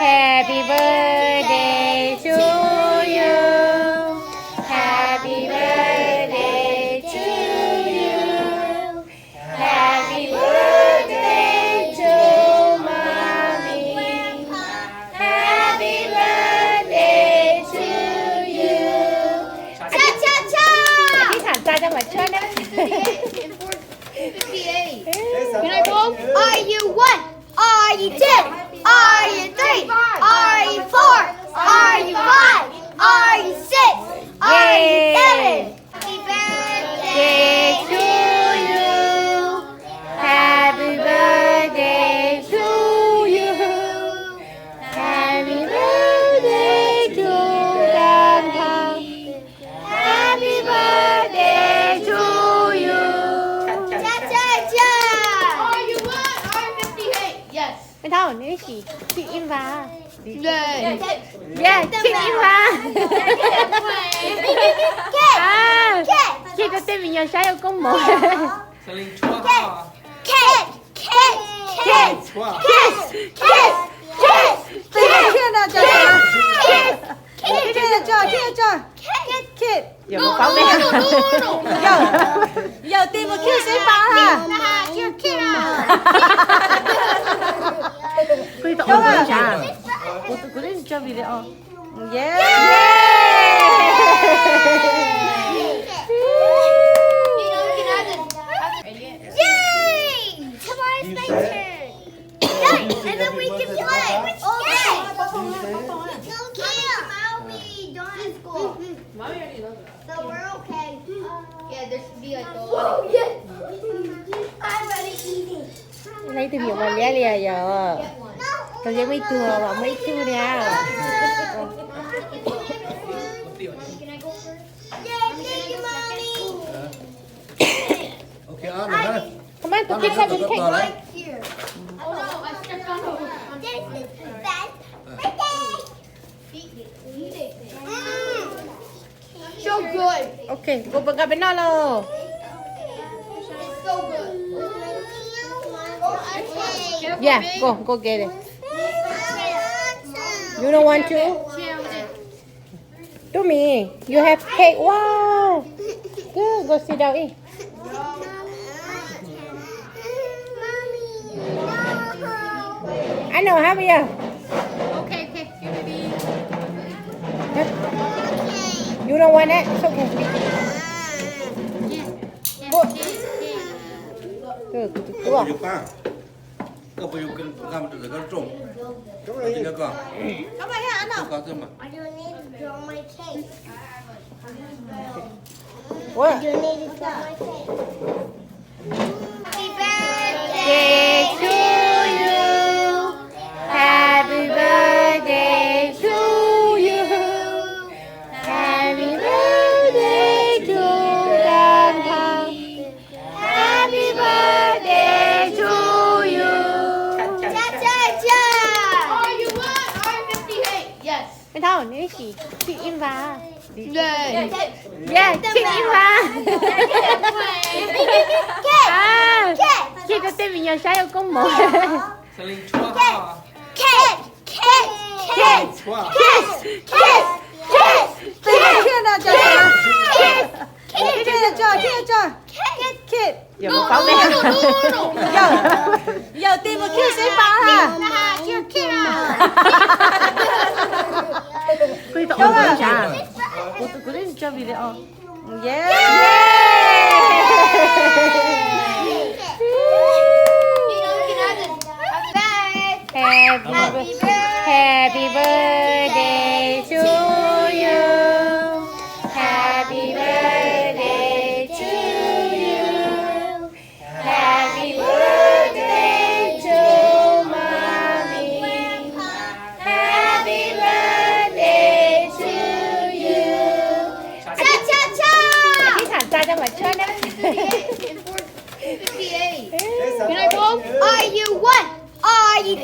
Happy birthday to you. Happy birthday to you. Happy birthday to mommy. Happy birthday to you. อธิษฐานใจจังหวัดช่วยนะ 58. Can I go? Are you 1? Are you 2? Are you 3? Are you 4? Are you 5? Are you 6? Are you 7? Happy birthday to you. Happy birthday to you. Happy birthday to Grandpa. Happy birthday to you. Are you 1? Are you 58? Yes. ไม่เท่านี้chị im vào. Yay. Yeah, chị im vào. Chị có tên mình nhờ trái yêu công bố. Selling chua hao. Kiss. Giờ một pháo bé. Giờ tìm một kiss với ba ha. Quy tụ với chả. Cô đến cho video. Yeah. Yay! Tomorrow's my turn. Done. And then we can play. Okay. I'll be done at school. So we're okay. Yeah, there should be like a lot of I'm ready eating. Lấy tìm hiểu mà lẽ lìa giờ. Tao sẽ mấy thừa và mấy chua nè. Okay, ăn rồi. Come on, tụi kia sao đừng thành. Oh no, I stepped on over. This is the best birthday. Eat it. So good. Okay, cô bật gặp bên nó rồi. It's so good. Okay. Yeah, go get it. You don't want to? To me, you have cake. Wow. Good, go sit down. Eat. I know, have you? Okay. Here, baby. You don't want it? It's okay. Go. Good, Có bao nhiêu pa? Có bao nhiêu cam từ cái trộn? Cái cái con. Các bạn ăn nào? Có thêm mà. I do need to draw my cake. What? I do need to draw my cake. Happy Day birthday to you. Happy birthday to you. Happy birthday to Grandpa. Happy birthday to you. Are you 1? Are you 58? Yes.ไม่เท่านี้chị im vào. Yay. Yeah, chị im vào. Chị có tên mình nhờ trái yêu công bố. Selling chua hao. Chua. Giờ một pháo bé. Giờ tìm một kiss với ba ha. Quy tụ với chả. Cô đến cho video. Yeah. Happy birthday to you. Happy birthday to you. Happy birthday to mommy. Happy birthday to you. อธิษฐานใจจังหวัดช่วยนะ 58. Can I go? Are you 1? Are you 2?